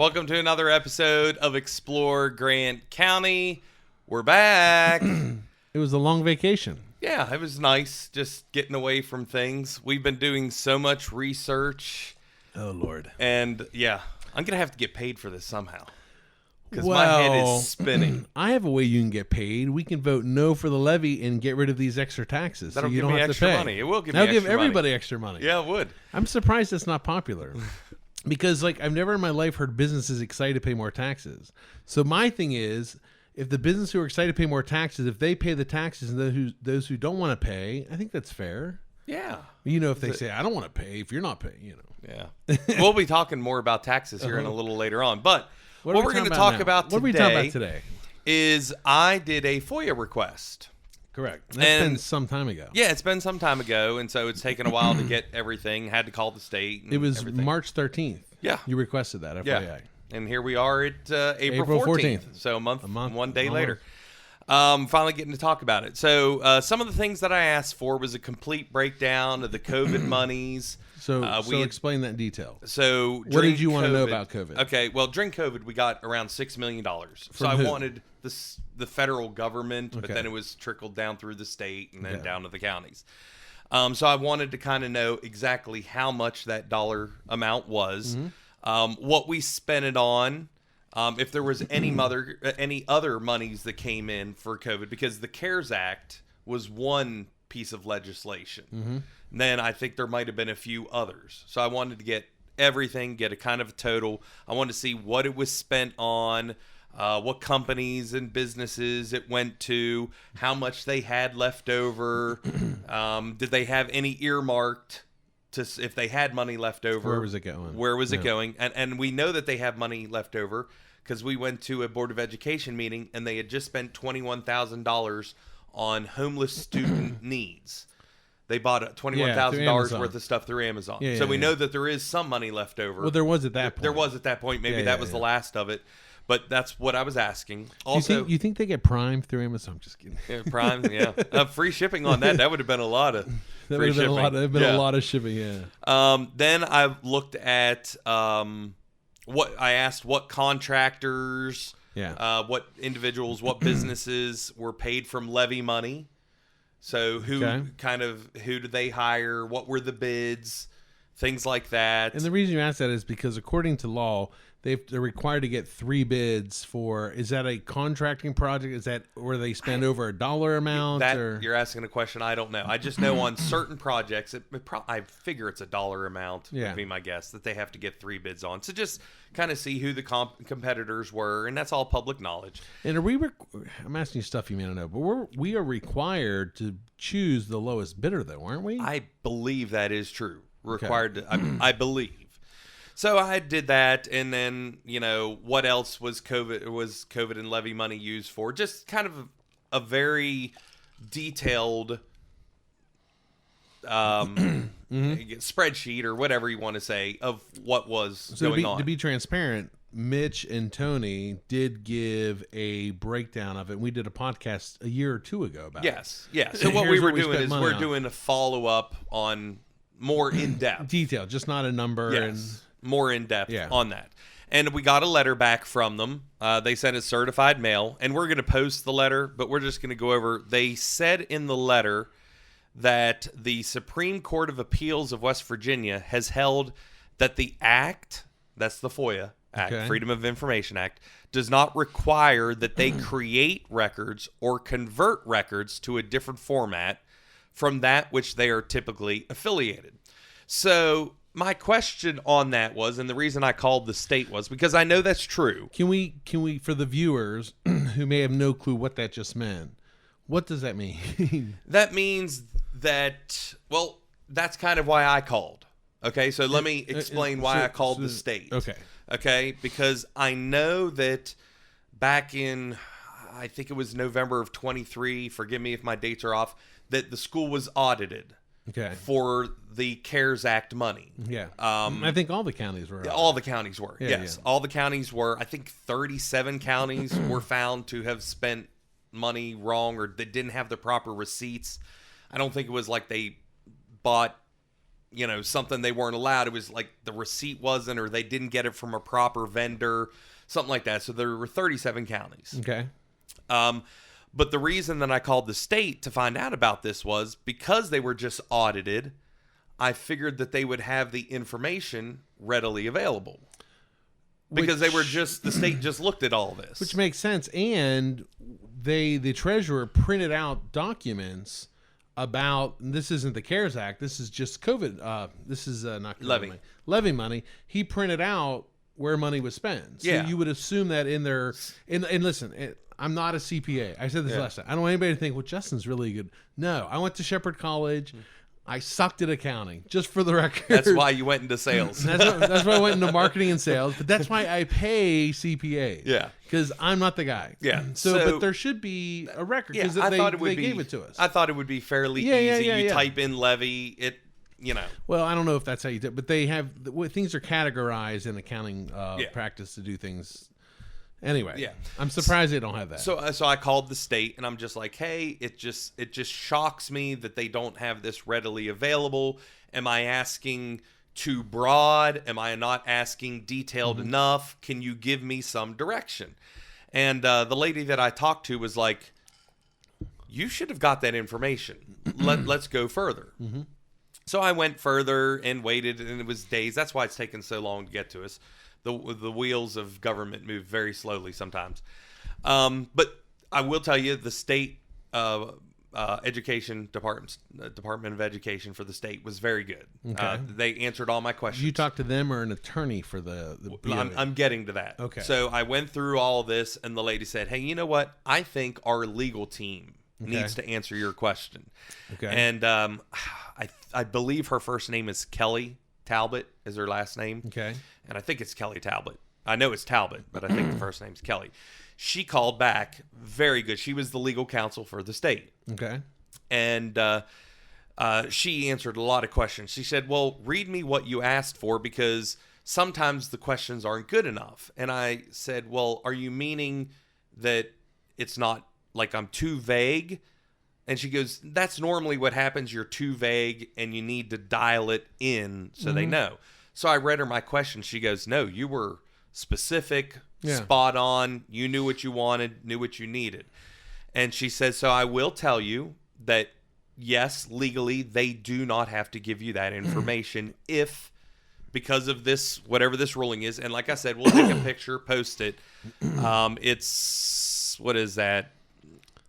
Welcome to another episode of Explore Grant County. We're back. It was a long vacation. Yeah, it was nice just getting away from things. We've been doing so much research. Oh, Lord. And yeah, I'm going to have to get paid for this somehow. Because my head is spinning. I have a way you can get paid. We can vote no for the levy and get rid of these extra taxes. That'll so you give don't me have extra to pay. money. It will give me That'll extra give everybody money. extra money. Yeah, it would. I'm surprised it's not popular. Because I've never in my life heard businesses excited to pay more taxes. So my thing is, if the business who are excited to pay more taxes, if they pay the taxes and those who don't want to pay, I think that's fair. Yeah. If they say, I don't want to pay, if you're not paying, Yeah. We'll be talking more about taxes here in a little later on. But what we're going to talk about today is I did a FOIA request. Correct. That's been some time ago. Yeah, it's been some time ago, and so it's taken a while to get everything. Had to call the state. And it was everything. March 13th. Yeah. You requested that, FYI. Yeah. And here we are at April 14th. So a month, one day later. Finally getting to talk about it. So some of the things that I asked for was a complete breakdown of the COVID monies. So explain that in detail. So what did you want to know about COVID? Okay, well, during COVID, we got around $6 million. So I wanted the federal government, but then it was trickled down through the state and then down to the counties. So I wanted to kind of know exactly how much that dollar amount was, what we spent it on, if there was any other monies that came in for COVID, because the CARES Act was one piece of legislation. Then I think there might have been a few others. So I wanted to get everything, get a kind of a total. I wanted to see what it was spent on, what companies and businesses it went to, how much they had left over. Did they have any earmarked to, if they had money left over? Where was it going? Where was it going? And we know that they have money left over because we went to a Board of Education meeting and they had just spent $21,000 on homeless student needs. They bought $21,000 worth of stuff through Amazon. So we know that there is some money left over. Well, there was at that point. There was at that point. Maybe that was the last of it. But that's what I was asking. Also, you think they get Prime through Amazon? I'm just kidding. Yeah, Prime, yeah. Free shipping on that. That would have been a lot of free shipping. A lot of shipping, yeah. Then I looked at I asked what contractors, what individuals, what businesses were paid from levy money. So who did they hire? What were the bids? Things like that. And the reason you ask that is because according to law, they're required to get 3 bids for. Is that a contracting project? Is that where they spend over $1 amount? You're asking a question I don't know. I just know on certain projects, I figure it's $1 amount. Would be my guess that they have to get 3 bids on. So just kind of see who the competitors were, and that's all public knowledge. And are we? I'm asking you stuff you may not know, but we are required to choose the lowest bidder, though, aren't we? I believe that is true. Required to, I believe. So I did that, and then what else was COVID and levy money used for? Just kind of a very detailed spreadsheet or whatever you want to say of what was going on. To be transparent, Mitch and Tony did give a breakdown of it. We did a podcast a year or 2 ago about it. Yes. So what we were doing is we're doing a follow-up on more in-depth. Detail, just not a number. Yes, more in-depth on that. And we got a letter back from them. They sent a certified mail, and we're going to post the letter, but we're just going to go over. They said in the letter that the Supreme Court of Appeals of West Virginia has held that the act, that's the FOIA Act, Freedom of Information Act, does not require that they create records or convert records to a different format from that which they are typically affiliated. So my question on that was, and the reason I called the state was because I know that's true. Can we for the viewers who may have no clue what that just meant, what does that mean? That means that, well, that's kind of why I called. Okay, so let me explain why I called the state. Okay, because I know that back in, I think it was November of 23, forgive me if my dates are off, that the school was audited for the CARES Act money. I think all the counties were. All the counties were, yes. All the counties were. I think 37 counties were found to have spent money wrong or they didn't have the proper receipts. I don't think it was like they bought something they weren't allowed. It was like the receipt wasn't, or they didn't get it from a proper vendor, something like that. So there were 37 counties. Okay. But the reason that I called the state to find out about this was because they were just audited. I figured that they would have the information readily available because the state just looked at all this, which makes sense. And the treasurer printed out documents about, and this isn't the CARES Act. This is just COVID. This is not COVID levy money. He printed out where money was spent. So you would assume that in their, and listen, I'm not a CPA. I said this last time. I don't want anybody to think, well, Justin's really good. No, I went to Shepherd College. I sucked at accounting, just for the record. That's why you went into sales. that's why I went into marketing and sales. But that's why I pay CPA. Yeah. Because I'm not the guy. Yeah. So, but there should be a record because they gave it to us. I thought it would be fairly easy. You type in levy, Well, I don't know if that's how you do it, but they have things are categorized in accounting practice to do things. Anyway, I'm surprised they don't have that. So I called the state and I'm just like, hey, it just shocks me that they don't have this readily available. Am I asking too broad? Am I not asking detailed enough? Can you give me some direction? And the lady that I talked to was like, you should have got that information. Let's go further. So I went further and waited, and it was days. That's why it's taken so long to get to us. The wheels of government move very slowly sometimes. But I will tell you, the state education Department of Education for the state was very good. Okay. They answered all my questions. You talked to them or an attorney for the I'm getting to that. Okay. So I went through all this, and the lady said, hey, you know what? I think our legal team needs to answer your question. Okay. And I believe her first name is Kelly Talbot is her last name. Okay. And I think it's Kelly Talbot. I know it's Talbot, but I think the first name's Kelly. She called back. Very good. She was the legal counsel for the state. Okay. And she answered a lot of questions. She said, well, read me what you asked for because sometimes the questions aren't good enough. And I said, well, are you meaning that it's not like I'm too vague? And she goes, that's normally what happens. You're too vague and you need to dial it in so they know. So I read her my question. She goes, no, you were specific, spot on. You knew what you wanted, knew what you needed. And she says, so I will tell you that, yes, legally, they do not have to give you that information if, because of this, whatever this ruling is. And like I said, we'll take a picture, post it. It's, what is that?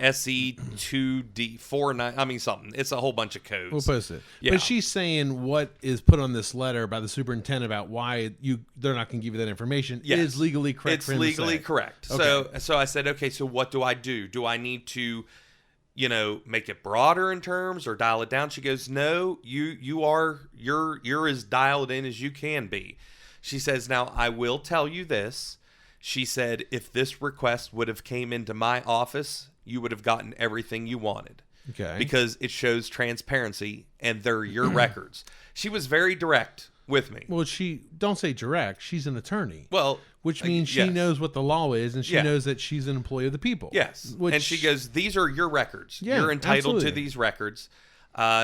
SE2D49. I mean, something. It's a whole bunch of codes. We'll post it. Yeah. But she's saying what is put on this letter by the superintendent about why they're not going to give you that information is legally correct. It's legally correct. Okay. So I said, okay, so what do I do? Do I need to, make it broader in terms or dial it down? She goes, no, you're as dialed in as you can be. She says, now I will tell you this. She said, if this request would have came into my office, you would have gotten everything you wanted. Okay. Because it shows transparency and they're your records. She was very direct with me. Well, don't say direct. She's an attorney. Well, which means she knows what the law is and she knows that she's an employee of the people. Yes. And she goes, these are your records. You're entitled to these records.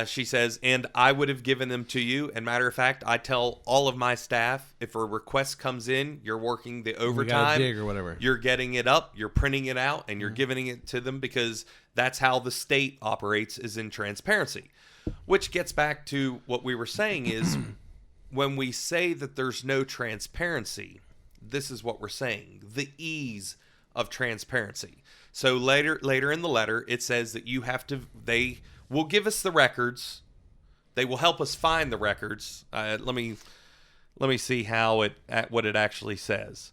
She says, and I would have given them to you. And matter of fact, I tell all of my staff, if a request comes in, you're working the overtime, dig or whatever. You're getting it up, you're printing it out, and you're giving it to them because that's how the state operates, is in transparency. Which gets back to what we were saying is when we say that there's no transparency, this is what we're saying, the ease of transparency. So later in the letter, it says that they will give us the records. They will help us find the records. Let me see what it actually says.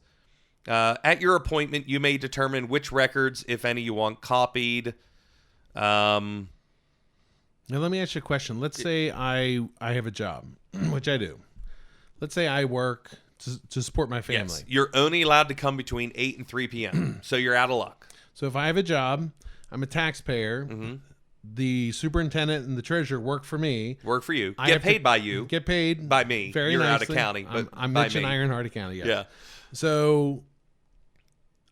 At your appointment, you may determine which records, if any, you want copied. Now, let me ask you a question. Let's say I have a job, which I do. Let's say I work to support my family. Yes, you're only allowed to come between 8 and 3 p.m., so you're out of luck. So if I have a job, I'm a taxpayer, the superintendent and the treasurer work for me. Work for you. Get paid by you. Get paid by me. Very You're nicely. out of county, but I'm mentioning Iron Hardy County. Yeah. So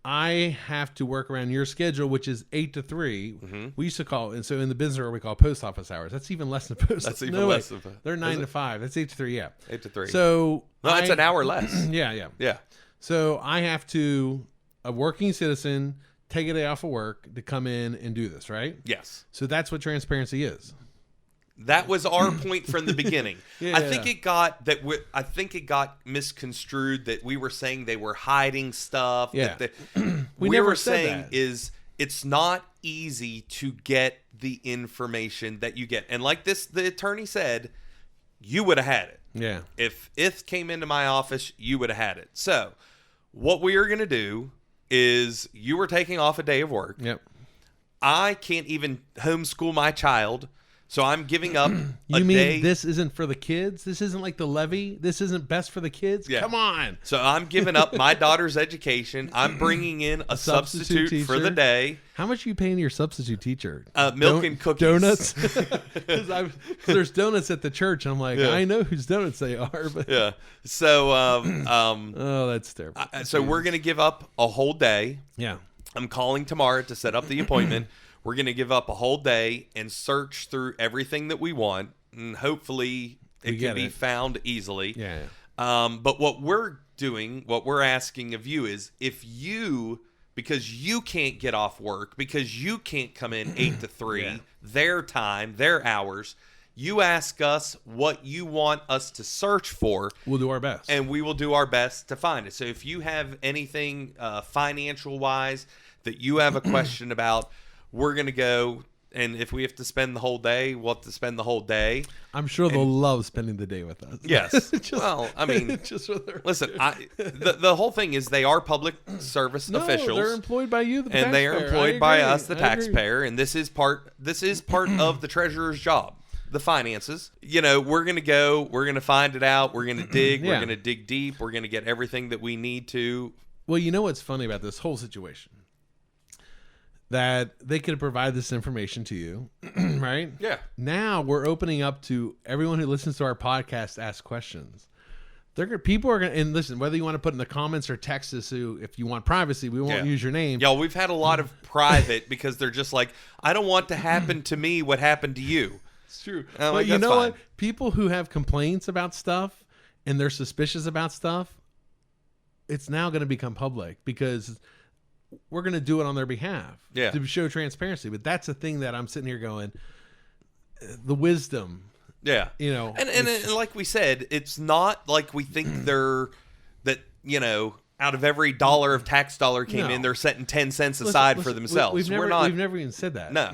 I have to work around your schedule, which is 8 to 3. Mm-hmm. We used to call, and so in the business world, we call post office hours. That's even less than post. That's even less. They're 9 to 5. That's 8 to 3. Yeah, 8 to 3. So that's an hour less. Yeah. So I have to, a working citizen, take a day off of work to come in and do this, right? Yes. So that's what transparency is. That was our point from the beginning. I think it got misconstrued that we were saying they were hiding stuff. Yeah. That we were never saying that. is it's not easy to get the information that you get. And like the attorney said, you would have had it. Yeah. If it came into my office, you would have had it. So what we are going to do is you were taking off a day of work. Yep. I can't even homeschool my child. So I'm giving up You mean this isn't for the kids? This isn't like the levy? This isn't best for the kids? Yeah. Come on. So I'm giving up my daughter's education. I'm bringing in a substitute for the day. How much are you paying your substitute teacher? Milk and cookies. Donuts? Because there's donuts at the church. And I'm like, I know whose donuts they are. But yeah. So, oh, that's terrible. So we're going to give up a whole day. Yeah. I'm calling tomorrow to set up the appointment. We're going to give up a whole day and search through everything that we want, and hopefully it can be found easily. Yeah. But what we're doing, what we're asking of you is if you, because you can't get off work, because you can't come in 8 to 3, their time, their hours, you ask us what you want us to search for. We'll do our best. And we will do our best to find it. So if you have anything financial-wise that you have a question about, we're going to go, and if we have to spend the whole day, we'll have to spend the whole day. I'm sure they'll love spending the day with us. Yes. Well, I mean, listen, the whole thing is they are public service officials. They're employed by you, the taxpayer. And they are employed by us, the taxpayer, and this is part of the treasurer's job. The finances. You know, we're going to go, we're going to find it out, we're going to dig, we're going to dig deep, we're going to get everything that we need to. Well, you know what's funny about this whole situation? That they could provide this information to you, right? Yeah. Now we're opening up to everyone who listens to our podcast to ask questions. People are going to, and listen, whether you want to put in the comments or text us, if you want privacy, we won't use your name. Yeah, we've had a lot of private because they're just like, I don't want to happen to me what happened to you. It's true. But you know what? People who have complaints about stuff and they're suspicious about stuff, it's now going to become public because we're going to do it on their behalf to show transparency. But that's the thing that I'm sitting here going, the wisdom. Yeah. You know. And like we said, it's not like we think out of every dollar of tax dollar came in, they're setting 10 cents aside for themselves. We've never even said that. No.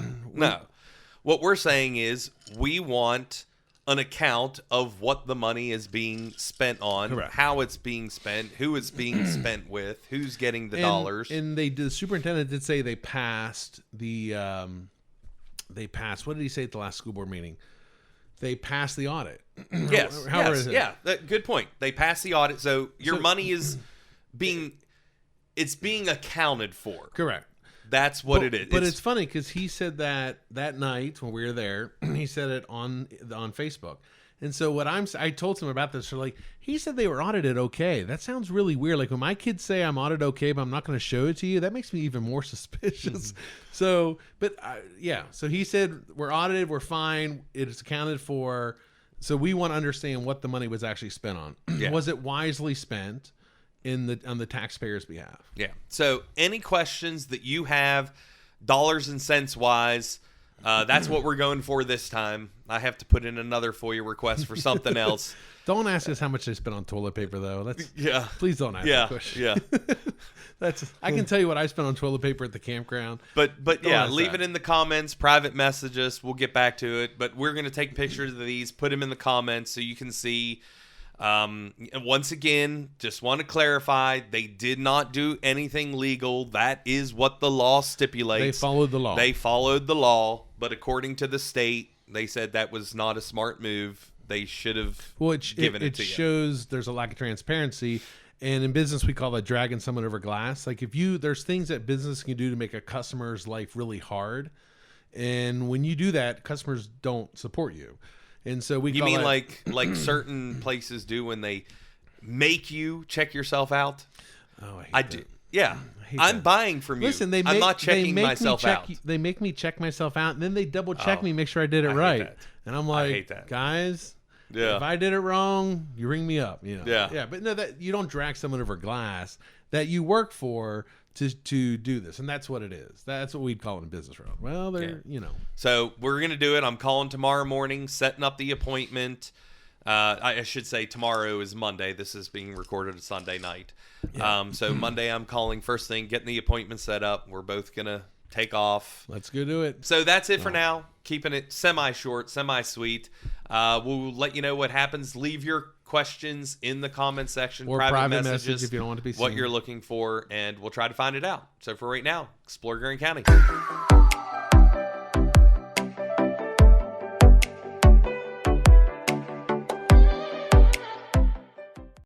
What we're saying is we want an account of what the money is being spent on, correct, how it's being spent, who it's being spent with, who's getting the dollars. And the superintendent did say they passed the what did he say at the last school board meeting? They passed the audit. Yes. Good point. They passed the audit, so your money is being accounted for. Correct. That's what it is. But it's funny because he said that night when we were there, he said it on Facebook. And so I told him about this. So like, he said they were audited okay. That sounds really weird. Like when my kids say I'm audited okay, but I'm not going to show it to you, that makes me even more suspicious. So he said we're audited, we're fine, it's accounted for. So we want to understand what the money was actually spent on. Yeah. Was it wisely spent on the taxpayers' behalf? Yeah. So any questions that you have, dollars and cents wise, that's what we're going for this time. I have to put in another FOIA request for something else. Don't ask us how much they spent on toilet paper, though. Please don't ask that question. Yeah. I can tell you what I spent on toilet paper at the campground. But leave it in the comments, private messages. We'll get back to it. But we're going to take pictures of these, put them in the comments so you can see. Once again, just want to clarify, they did not do anything legal. That is what the law stipulates. They followed the law. But according to the state, they said that was not a smart move. They should have given it to you. It shows there's a lack of transparency. And in business, we call that dragging someone over glass. Like there's things that business can do to make a customer's life really hard. And when you do that, customers don't support you. And so you mean like certain places do when they make you check yourself out? Oh, I do. Yeah. I'm buying from you. Listen, I'm not checking myself out. They make me check myself out, and then they double check me, make sure I did it right. And I'm like, I hate that. Guys, if I did it wrong, you ring me up. You know? Yeah. But no, that you don't drag someone over glass that you work for to do this, and that's what it is. That's what we'd call it in business world. Well, they're So we're gonna do it. I'm calling tomorrow morning, setting up the appointment. I should say tomorrow is Monday. This is being recorded Sunday night. Yeah. So Monday I'm calling first thing, getting the appointment set up. We're both going to take off. Let's go do it. So that's it for now. Keeping it semi-short, semi-sweet. We'll let you know what happens. Leave your questions in the comment section. Or private messages if you don't want to be seen. What you're looking for, and we'll try to find it out. So for right now, explore Grand County.